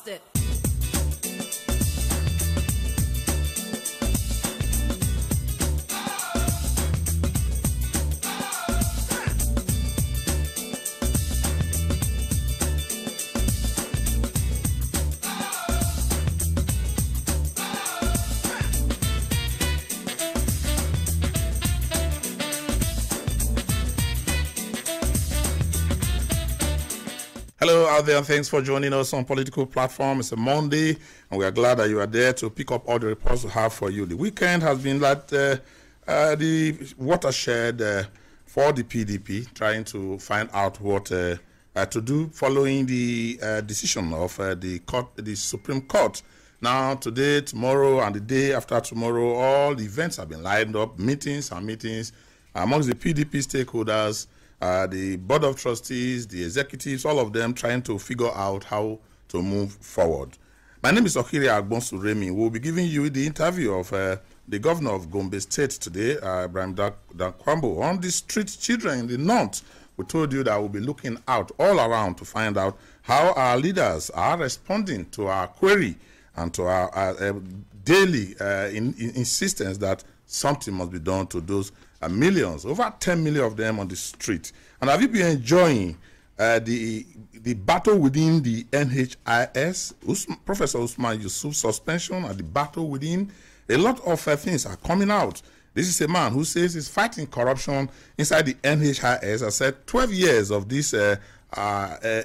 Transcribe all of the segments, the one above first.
it. Hello out there, and thanks for joining us on Political Platform. It's a Monday, and we are glad that you are there to pick up all the reports we have for you. The weekend has been like the watershed for the PDP, trying to find out what to do following the decision of the Supreme Court. Now, today, tomorrow, and the day after tomorrow, all the events have been lined up, meetings amongst the PDP stakeholders, the Board of Trustees, the executives, all of them trying to figure out how to move forward. My name is Okiri Agbonsuremi. We'll be giving you the interview of the governor of Gombe State today, Ibrahim Dakwambo. On the street children in the north, we told you that we'll be looking out all around to find out how our leaders are responding to our query and to our daily insistence that something must be done to those millions, over 10 million of them on the street. And have you been enjoying the battle within the NHIS, Professor Usman Yusuf's suspension, and the battle within? A lot of things are coming out. This is a man who says he's fighting corruption inside the NHIS. I said 12 years of this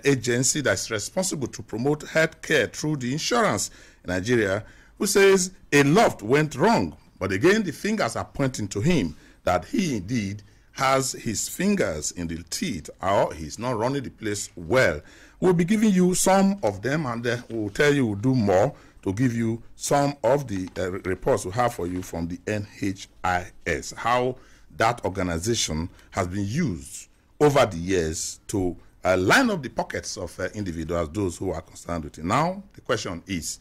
agency that's responsible to promote health care through the insurance in Nigeria, who says a lot went wrong. But again, the fingers are pointing to him that he indeed has his fingers in the teeth, or he's not running the place well. We'll be giving you some of them, and we'll tell you we'll do more to give you some of the reports we have for you from the NHIS, how that organization has been used over the years to line up the pockets of individuals, those who are concerned with it. Now, the question is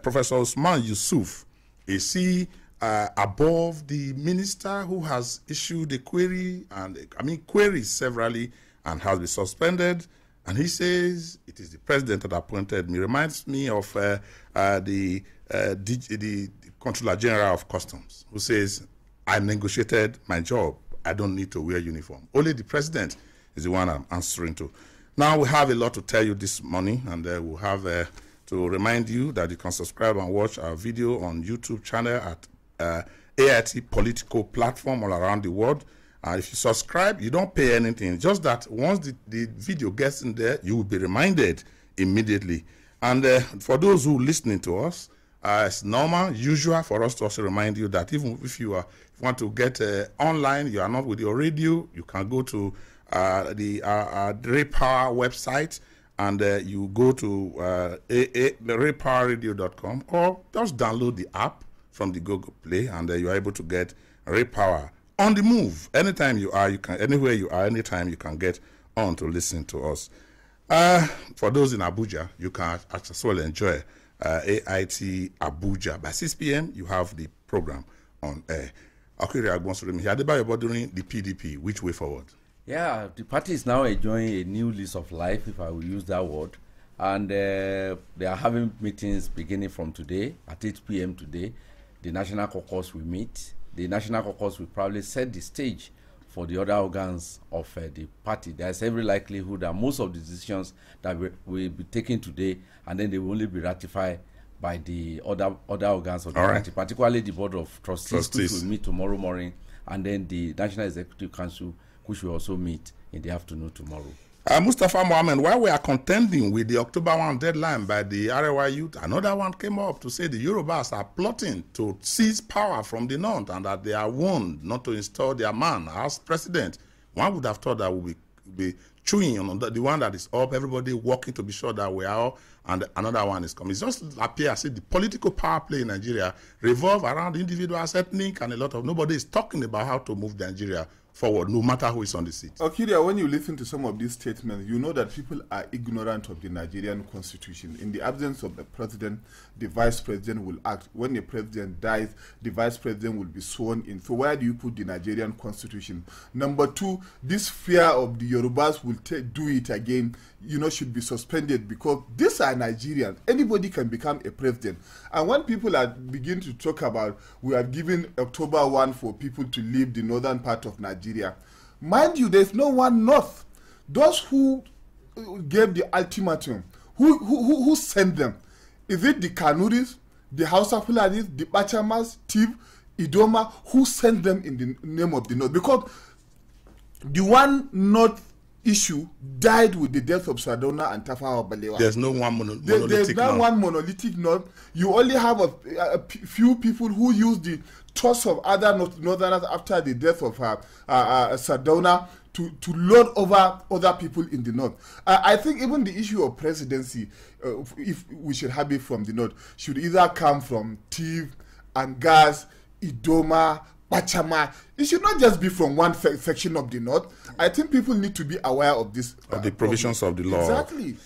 Professor Usman Yusuf, is he above the minister who has issued a query, and queries severally, and has been suspended? And he says it is the president that appointed me. Reminds me of the Controller General of Customs, who says, I negotiated my job. I don't need to wear uniform. Only the president is the one I'm answering to. Now, we have a lot to tell you this morning, and we'll have to remind you that you can subscribe and watch our video on YouTube channel at AIT Political Platform all around the world. If you subscribe, you don't pay anything. Just that once the video gets in there, you will be reminded immediately. And for those who are listening to us, it's normal, usual for us to also remind you that even if you want to get online, you are not with your radio, you can go to the Raypower website, and you go to raypowerradio.com, or just download the app from the Google Play, and you are able to get Raypower on the move. Anytime you are, anywhere you are, anytime you can get on to listen to us. For those in Abuja, you can as well enjoy AIT Abuja. By 6 p.m., you have the program on air. Okiri Agbonsuremi, during the PDP, which way forward? Yeah, the party is now enjoying a new lease of life, if I will use that word. And they are having meetings beginning from today, at 8 p.m. today. The National Caucus will meet. The National Caucus will probably set the stage for the other organs of the party. There is every likelihood that most of the decisions that will be taken today, and then they will only be ratified by the other organs of the party, particularly the Board of Trustees, which will meet tomorrow morning, and then the National Executive Council, which will also meet in the afternoon tomorrow. Mustafa Mohammed, while we are contending with the October 1 deadline by the Arewa youth, another one came up to say the Yorubas are plotting to seize power from the north, and that they are warned not to install their man as president. One would have thought that we would be chewing on the one that is up, everybody working to be sure that we are all, and another one is coming. It just appears as if the political power play in Nigeria revolve around individuals, ethnic, and a lot of, nobody is talking about how to move Nigeria forward, no matter who is on the seat. Okiria, when you listen to some of these statements, you know that people are ignorant of the Nigerian constitution. In the absence of the president, the vice president will act. When the president dies, the vice president will be sworn in. So where do you put the Nigerian constitution? Number two, this fear of the Yorubas will do it again, should be suspended, because these are Nigerians. Anybody can become a president. And when people are begin to talk about, we are giving October 1 for people to leave the northern part of Nigeria, mind you, there's no one north. Those who gave the ultimatum, who sent them? Is it the Kanuris, the Hausa Fulanis, the Bachamas, Tiv, Idoma? Who sent them in the name of the north? Because the one north issue died with the death of Sardauna and Tafawa Balewa. There's no one monolithic There's not one monolithic north. You only have a few people who use the toss of other northerners after the death of Sardauna to lord over other people in the north. I think even the issue of presidency, if we should have it from the north, should either come from Tiv, Angas, Idoma, Pachama. It should not just be from one section of the north. I think people need to be aware of this. Of the provisions of the law. Exactly.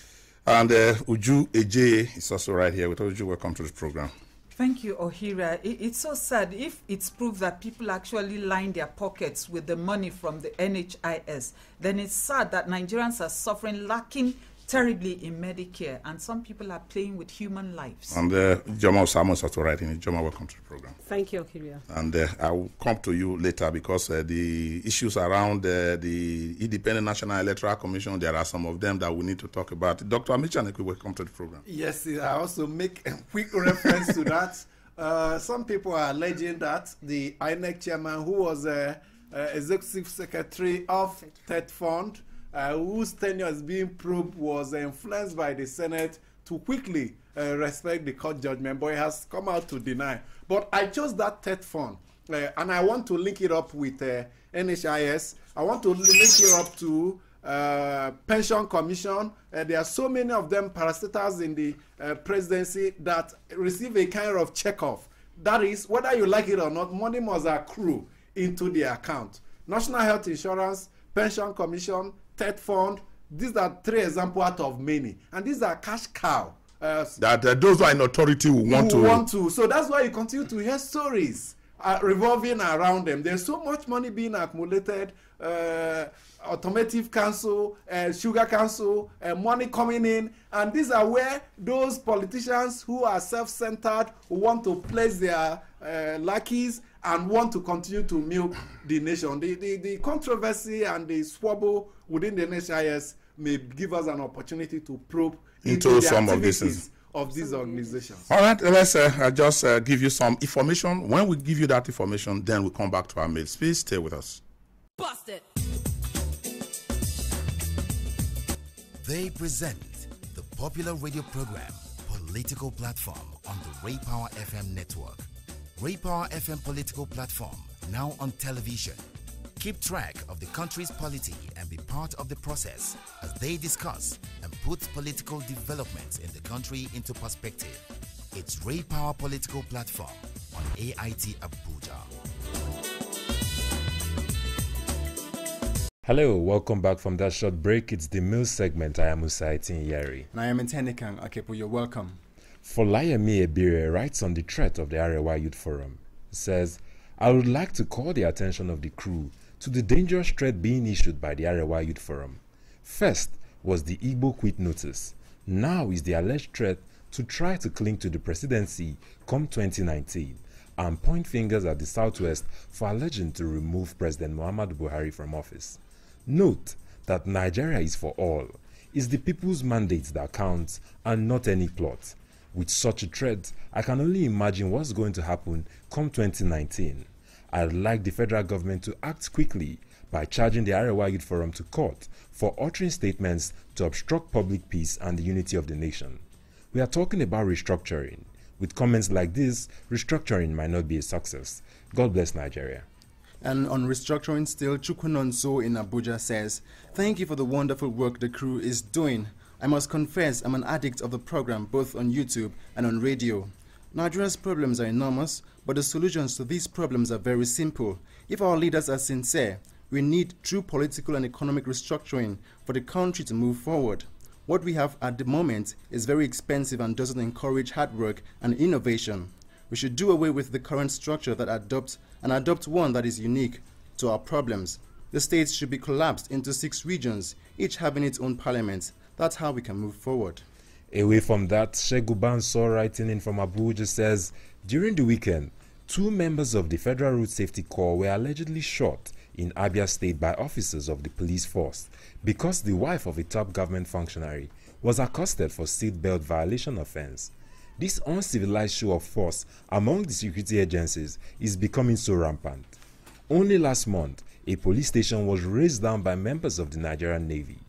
And Uju Eje is also right here. Uju, welcome to the program. Thank you, Ohira. It's so sad if it's proved that people actually line their pockets with the money from the NHIS. Then it's sad that Nigerians are suffering, lacking terribly in Medicare, and some people are playing with human lives. And Joma Osamo is also right in it. Joma, welcome to the program. Thank you, Okiria. And I will come to you later, because the issues around the Independent National Electoral Commission, there are some of them that we need to talk about. Dr. Amichanekwe, welcome to the program. Yes, I also make a quick reference to that. Some people are alleging that the INEC chairman, who was executive secretary of TETFUND, whose tenure is being probed, was influenced by the Senate to quickly respect the court judgment, but he has come out to deny. But I chose that TETFUND, and I want to link it up with NHIS. I want to link it up to Pension Commission. There are so many of them parastatals in the presidency that receive a kind of checkoff. That is, whether you like it or not, money must accrue into the account. National Health Insurance, Pension Commission, TETFUND, these are 3 examples out of many, and these are cash cow. That those who are in authority will want to. So that's why you continue to hear stories revolving around them. There's so much money being accumulated. Automotive council, sugar council, money coming in, and these are where those politicians who are self-centered, who want to place their lackeys and want to continue to milk the nation. The controversy and the squabble within the NHIS may give us an opportunity to probe into some of these organizations. All right, let's just give you some information. When we give you that information, then we come back to our mails. Please stay with us. Bust it. They present the popular radio program Political Platform on the Ray Power FM network. Ray Power FM Political Platform, now on television. Keep track of the country's polity and be part of the process as they discuss and put political developments in the country into perspective. It's Ray Power Political Platform on AIT Abuja. Hello, welcome back from that short break. It's the Mill segment. I am Usaitin Yeri. And I am Ntenikan Akepo. You're welcome. Folayemi Ebire writes on the threat of the Arewa Youth Forum. He says, I would like to call the attention of the crew to the dangerous threat being issued by the Arewa Youth Forum. First was the Igbo quit notice. Now is the alleged threat to try to cling to the presidency come 2019 and point fingers at the Southwest for alleging to remove President Muhammadu Buhari from office. Note that Nigeria is for all. It's the people's mandate that counts and not any plot. With such a threat, I can only imagine what's going to happen come 2019. I'd like the federal government to act quickly by charging the Arewa Youth Forum to court for uttering statements to obstruct public peace and the unity of the nation. We are talking about restructuring. With comments like this, restructuring might not be a success. God bless Nigeria. And on restructuring still, Chukwunonso in Abuja says, thank you for the wonderful work the crew is doing. I must confess I'm an addict of the program both on YouTube and on radio. Nigeria's problems are enormous, but the solutions to these problems are very simple. If our leaders are sincere, We need true political and economic restructuring for the country to move forward. What we have at the moment is very expensive and doesn't encourage hard work and innovation. We should do away with the current structure that adopt one that is unique to our problems. The states should be collapsed into 6 regions, each having its own parliament. That's how we can move forward. Away from that, Shegubanso, writing in from Abuja, says, during the weekend, 2 members of the Federal Road Safety Corps were allegedly shot in Abia State by officers of the police force because the wife of a top government functionary was accosted for seatbelt violation offense. This uncivilized show of force among the security agencies is becoming so rampant. Only last month, a police station was razed down by members of the Nigerian Navy.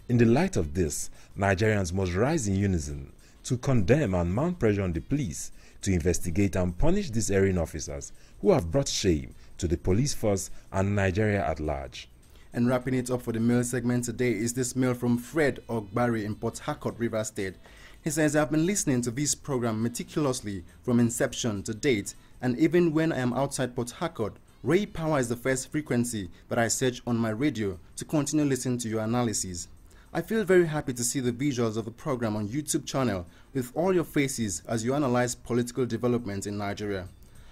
In the light of this, Nigerians must rise in unison to condemn and mount pressure on the police to investigate and punish these erring officers who have brought shame to the police force and Nigeria at large. And wrapping it up for the mail segment today is this mail from Fred Ogbari in Port Harcourt, Rivers State. He says, I've been listening to this program meticulously from inception to date, and even when I am outside Port Harcourt, Ray Power is the first frequency that I search on my radio to continue listening to your analysis. I feel very happy to see the visuals of the program on YouTube channel with all your faces as you analyze political developments in Nigeria.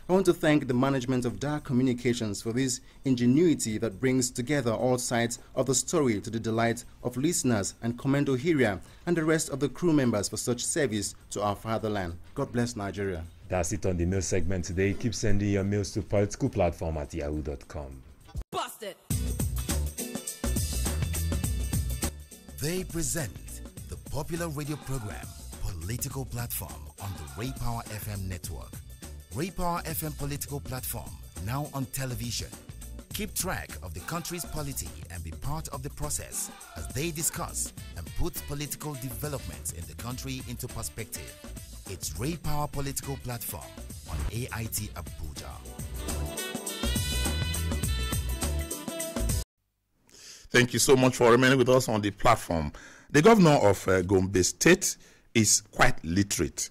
I want to thank the management of Dar Communications for this ingenuity that brings together all sides of the story to the delight of listeners, and Commando Hiria and the rest of the crew members for such service to our fatherland. God bless Nigeria. That's it on the mail segment today. Keep sending your mails to politicalplatform@yahoo.com. Busted. They present the popular radio program Political Platform on the Ray Power FM network. Ray Power FM Political Platform, now on television. Keep track of the country's polity and be part of the process as they discuss and put political developments in the country into perspective. It's Ray Power Political Platform on AIT Abuja. Thank you so much for remaining with us on the platform. The governor of Gombe State is quite literate.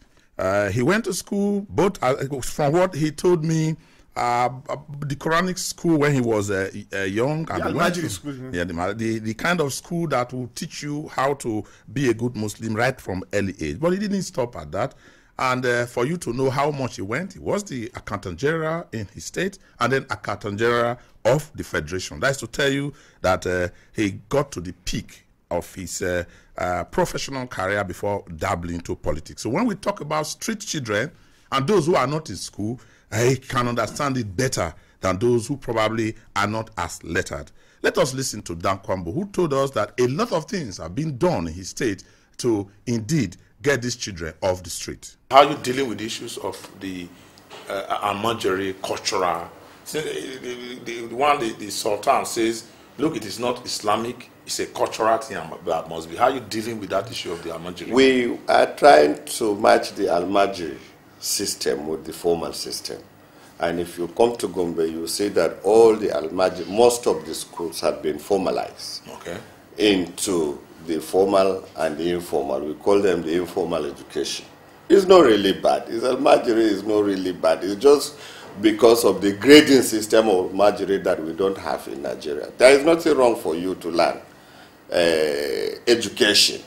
He went to school, both from what he told me, the Quranic school when he was young. And ALMAJIRI school. Yeah, the kind of school that will teach you how to be a good Muslim right from early age. But he didn't stop at that. And for you to know how much he went, he was the Accountant General in his state and then Accountant General of the Federation. That's to tell you that he got to the peak of his professional career before dabbling into politics. So when we talk about street children and those who are not in school, I can understand it better than those who probably are not as lettered. Let us listen to Dan Kwambo, who told us that a lot of things are being done in his state to indeed get these children off the street. How are you dealing with the issues of the ALMAJIRI cultural? The Sultan says, look, it is not Islamic, it's a cultural thing that must be. How are you dealing with that issue of the ALMAJIRI? We are trying to match the ALMAJIRI system with the formal system. And if you come to Gombe, you see that all the ALMAJIRI, most of the schools have been formalized into the formal and the informal. We call them the informal education. It's not really bad. ALMAJIRI is not really bad. It's just because of the grading system of ALMAJIRI that we don't have in Nigeria. There is nothing wrong for you to learn education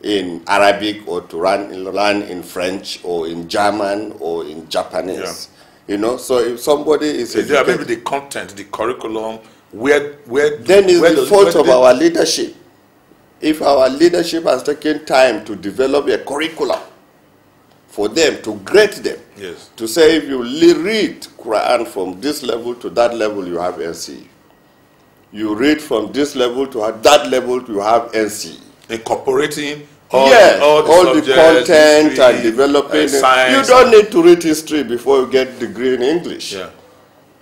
in Arabic or to learn in French or in German or in Japanese. Yeah. You know, so if somebody is maybe the content, the curriculum, where then it's the fault of our leadership. If our leadership has taken time to develop a curriculum for them, to grade them, to say if you read Quran from this level to that level, you have NCE. You read from this level to that level, you have NCE. Incorporating all the content and developing science. You don't need to read history before you get degree in English. Yeah.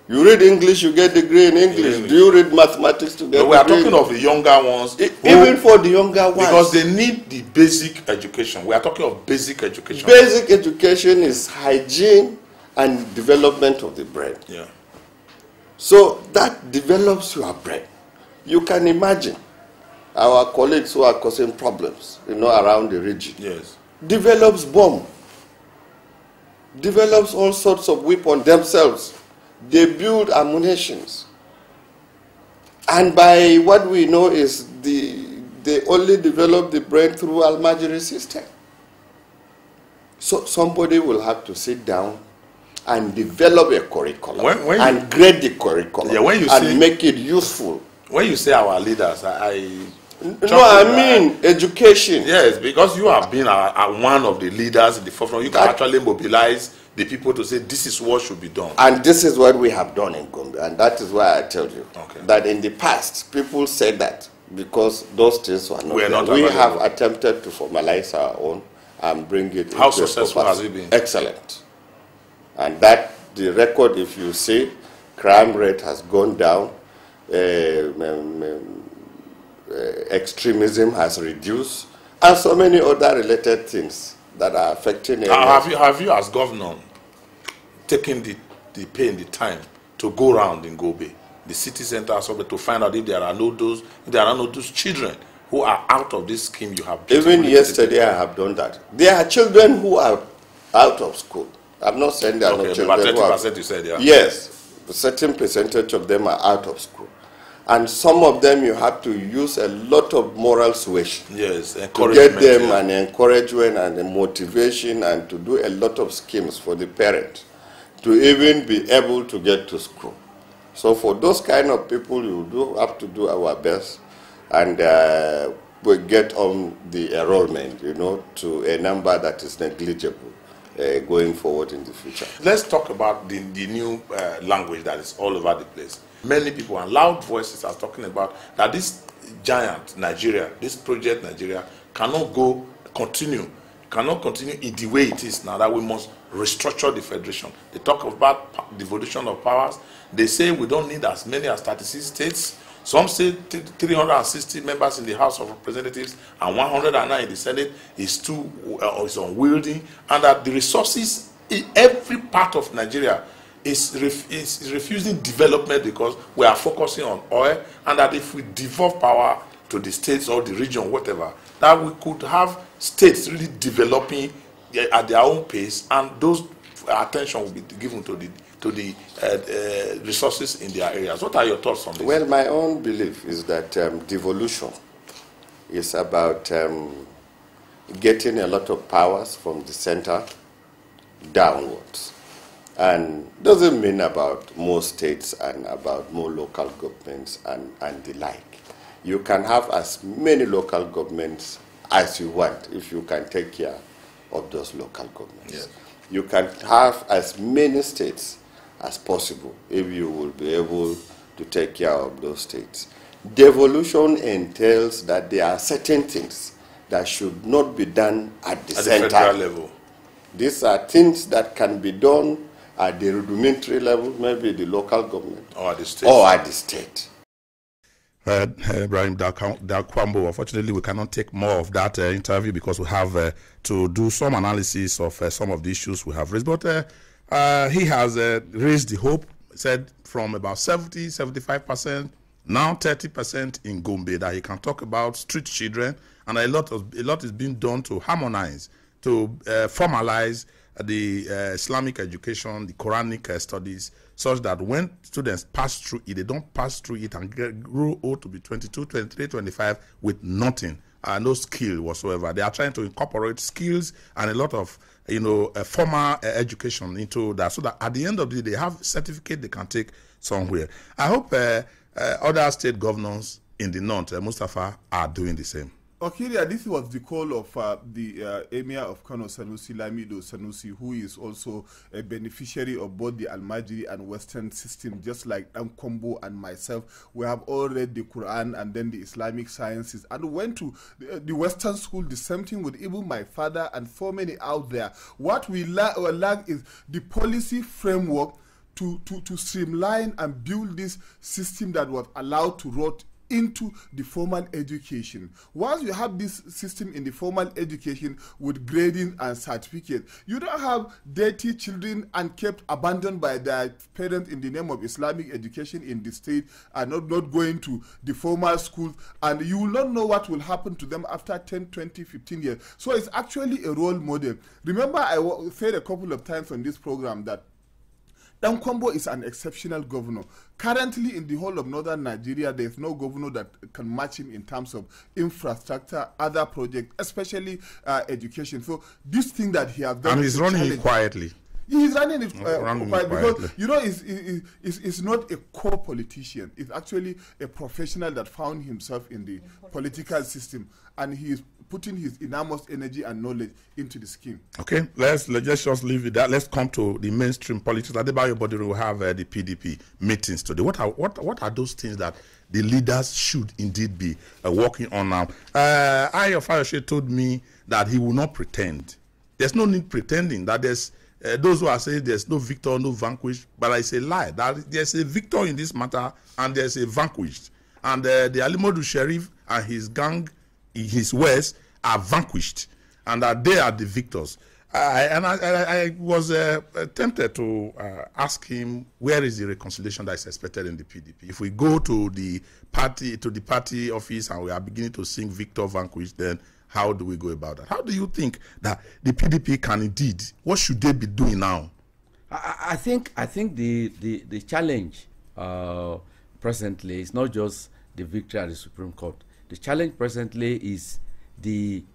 You read English, you get degree in English. Do you read mathematics to get degree? We are talking of the younger ones. Even for the younger ones. Because they need the basic education. We are talking of basic education. Basic education is hygiene and development of the brain. Yeah. So that develops your brain. You can imagine our colleagues who are causing problems, you know, around the region. Yes. Develops bomb. Develops all sorts of weapons themselves. They build ammunitions. And by what we know is they only develop the brain through ALMAJIRI system. So somebody will have to sit down and develop a curriculum and grade the curriculum and make it useful. When you say our leaders, education. Yes, because you have been one of the leaders in the forefront. You can actually mobilize the people to say this is what should be done. And this is what we have done in Gombe. And that is why I tell you that in the past, people said that because those things were not there. We have attempted to formalize our own and bring it. How successful has it been? Excellent. And that, the record, if you see, crime rate has gone down, extremism has reduced, and so many other related things that are affecting areas. Have you as governor taken the pain, the time to go around in Gombe, the city center, to find out if there are no those children who are out of this scheme you have? Even yesterday I have done that. There are children who are out of school. I'm not saying there are no children. But 30% you said, yeah. Yes, a certain percentage of them are out of school. And some of them you have to use a lot of moral suasion. Yes, to get them an encouragement and a motivation and to do a lot of schemes for the parent to even be able to get to school. So for those kind of people, you do have to do our best and we get on the enrollment, to a number that is negligible going forward in the future. Let's talk about the new language that is all over the place. Many people and loud voices are talking about that this giant Nigeria, this project Nigeria, cannot continue in the way it is now, that we must restructure the federation. They talk about devolution of powers. They say we don't need as many as 36 states. Some say 360 members in the House of Representatives and 109 in the Senate is is unwieldy, and that the resources in every part of Nigeria is refusing development because we are focusing on oil, and that if we devolve power to the states or the region, whatever, that we could have states really developing at their own pace, and those attention will be given to the resources in their areas. What are your thoughts on this? Well, my own belief is that devolution is about getting a lot of powers from the center downwards. And doesn't mean about more states and about more local governments and the like. You can have as many local governments as you want if you can take care of those local governments. Yes. You can have as many states as possible if you will be able to take care of those states. Devolution entails that there are certain things that should not be done at the center. Federal level. These are things that can be done at the rudimentary level, maybe the local government. Or at the state. Ibrahim Dakwambo, unfortunately we cannot take more of that interview because we have to do some analysis of some of the issues we have raised. But he has raised the hope, said from about 70-75%, now 30% in Gombe, that he can talk about street children, and a lot is being done to harmonize, to formalize the Islamic education, the Quranic studies, such that when students pass through it, they don't pass through it and grow old to be 22, 23, 25 with nothing, no skill whatsoever. They are trying to incorporate skills and a lot of formal education into that, so that at the end of the day, they have certificate they can take somewhere. I hope other state governors in the north, Mustafa, are doing the same. Okiria, this was the call of the Emir of Kano, Sanusi Lamido Sanusi, who is also a beneficiary of both the ALMAJIRI and Western system, just like Kombo and myself. We have all read the Quran and then the Islamic sciences and went to the Western school, the same thing with even my father and so many out there. What we lack is the policy framework to streamline and build this system that was allowed to rot into the formal education. Once you have this system in the formal education with grading and certificate, you don't have dirty children and kept abandoned by their parents in the name of Islamic education in the state and not going to the formal schools, and you will not know what will happen to them after 10, 20, 15 years. So it's actually a role model. Remember, I said a couple of times on this program that Nkwambo is an exceptional governor. Currently, in the whole of northern Nigeria, there is no governor that can match him in terms of infrastructure, other projects, especially education. So this thing that he has done, and he's running it quietly. He's running it quietly because, you know, he's not a core politician. He's actually a professional that found himself in the political system, and he is putting his enormous energy and knowledge into the scheme. Okay, let's just leave it that. Let's come to the mainstream politics. Adebayo Bodiri will have the PDP meetings today. What are those things that the leaders should indeed be working on now? Ayo Fayose told me that he will not pretend. There's no need pretending that there's those who are saying there's no victor, no vanquished, but it's a lie. That there's a victor in this matter and there's a vanquished. And the Alimodu Sheriff and his gang, his ways, are vanquished, and that they are the victors. I was tempted to ask him, where is the reconciliation that is expected in the PDP? If we go to the party office and we are beginning to sing victor, vanquished, then how do we go about that? How do you think that the PDP can indeed, what should they be doing now? I think the challenge presently is not just the victory at the Supreme Court. The challenge presently is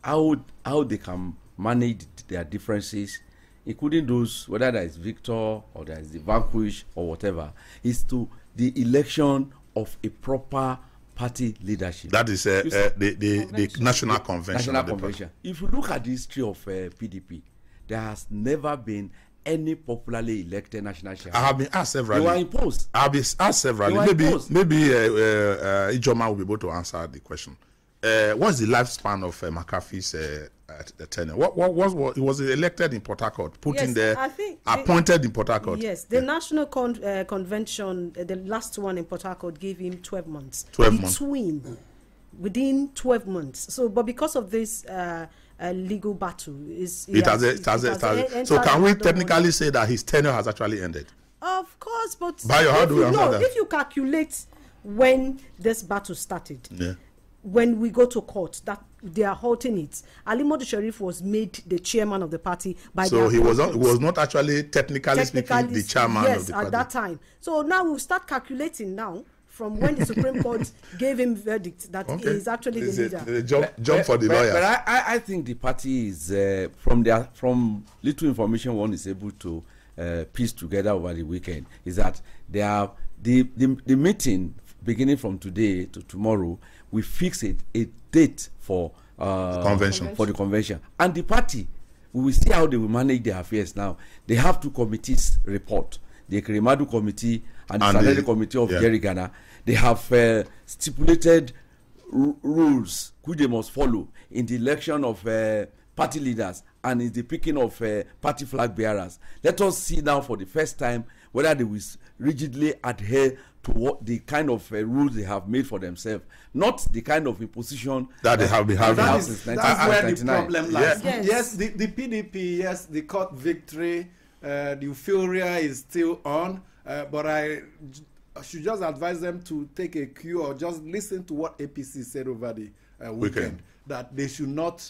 how they can manage their differences, including those, whether there is victor or there is the vanquished or whatever, is to the election of a proper party leadership. That is the National Convention. National Convention. If you look at the history of PDP, there has never been any popularly elected national chairman. I have been asked several. They were imposed. I have been asked several. Maybe Ijoma will be able to answer the question. What's the lifespan of McAfee's tenure? What he was elected in Port Harcourt, put in there, appointed in Port Harcourt. Yes, the National Convention, the last one in Port Harcourt, gave him 12 months. Within 12 months. So, but because of this legal battle, so can we technically say that his tenure has actually ended? Of course, but Bayo, how do we answer that? If you calculate when this battle started, yeah, when we go to court, that they are halting it. Alimodu Sheriff was made the chairman of the party by so he was not actually technically speaking the chairman of the party at that time. So now we'll start calculating now from when the Supreme Court gave him verdict that he is actually the leader. Job for the lawyers. But I think the party is from little information one is able to piece together over the weekend is that they are the meeting beginning from today to tomorrow. We fix a date for the convention, and the party, we will see how they will manage their affairs now. They have two committees report, the Kirimadu committee and the Saturday committee of Jerry Ghana. They have stipulated rules which they must follow in the election of party leaders and in the picking of party flag bearers. Let us see now for the first time whether they will rigidly adhere to what the kind of rules they have made for themselves, not the kind of imposition that they have been having. That's where the problem lies. Yes, the PDP, yes, the court victory, the euphoria is still on, but I should just advise them to take a cue or just listen to what APC said over the weekend, that they should not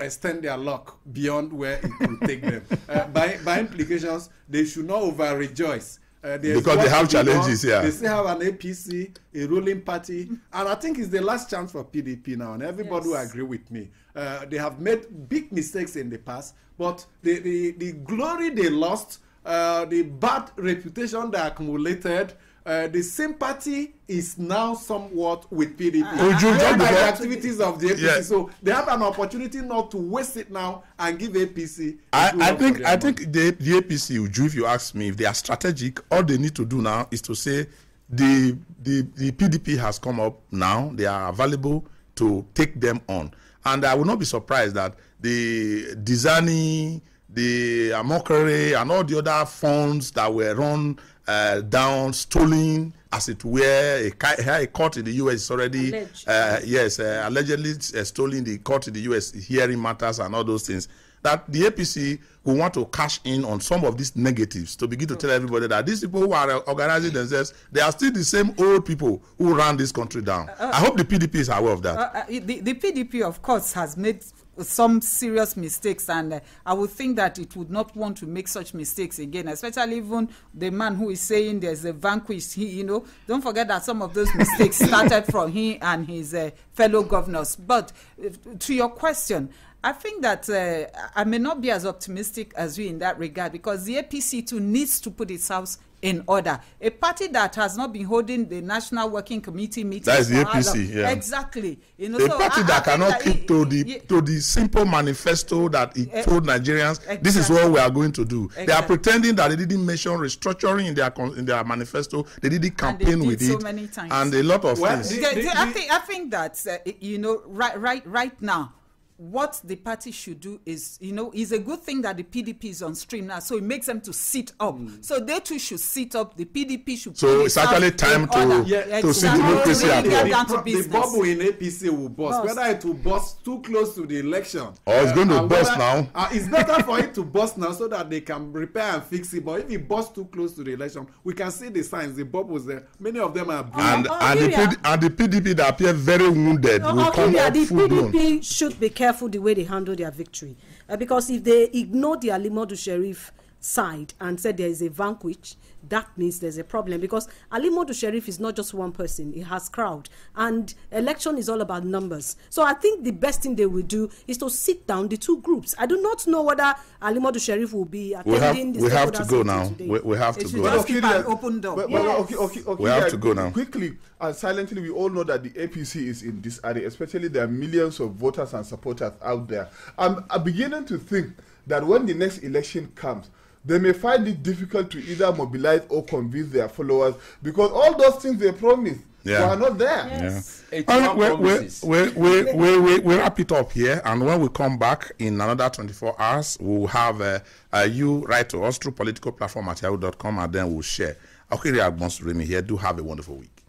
extend their luck beyond where it will take them. By implications, they should not over-rejoice. Because they have challenges here. They still have an APC, a ruling party, and I think it's the last chance for PDP now, and everybody will agree with me. They have made big mistakes in the past, but the glory they lost, the bad reputation they accumulated, the sympathy is now somewhat with PDP. The activities of the APC, yes. So they have an opportunity not to waste it now and give APC. I think the APC, if you ask me, if they are strategic, all they need to do now is to say the PDP has come up now, they are available to take them on. And I will not be surprised that the Dizani, the Amokere, and all the other funds that were run down, stolen, as it were, a court in the U.S. is already, allegedly stolen. The court in the U.S. hearing matters and all those things. That the APC will want to cash in on some of these negatives to begin to tell everybody that these people who are organizing themselves, they are still the same old people who ran this country down. I hope the PDP is aware of that. The PDP, of course, has made some serious mistakes, and I would think that it would not want to make such mistakes again, especially even the man who is saying there's a vanquished. Don't forget that some of those mistakes started from he and his fellow governors. But to your question, I think that I may not be as optimistic as you in that regard, because the APC too needs to put its house in order. A party that has not been holding the National Working Committee meetings. That is the APC, yeah. Exactly. A party that cannot keep to the simple manifesto that it told Nigerians, exactly, this is what we are going to do. Exactly. They are pretending that they didn't mention restructuring in their manifesto. They didn't campaign with it. Many times. And a lot of things. I think that right now, what the party should do is, is a good thing that the PDP is on stream now, so it makes them to sit up. So they too should sit up. The PDP should. So it's actually time to see democracy at work. The bubble in APC will burst. Whether it will burst too close to the election, it's going to burst now. It's better for it to burst now so that they can repair and fix it. But if it bursts too close to the election, we can see the signs. The bubbles there. Many of them are and the PDP that appear very wounded will come up full blown. The PDP should be careful the way they handle their victory, because if they ignore the Alimadu Sheriff side and said there is a vanquish, that means there's a problem, because Alimadu Sheriff is not just one person, it has crowd, and election is all about numbers. So I think the best thing they will do is to sit down the two groups. I do not know whether Alimadu Sheriff will be attending we have to go now. We have to go. Just keep an open door. We have to go now. Quickly and silently, we all know that the APC is in this area, especially there are millions of voters and supporters out there. I'm beginning to think that when the next election comes, they may find it difficult to either mobilize or convince their followers, because all those things they promised were not there. Yes. Yeah. We wrap it up here, and when we come back in another 24 hours, we'll have you write to us through political platform at yahoo.com, and then we'll share. Okay, Remy here. Do have a wonderful week.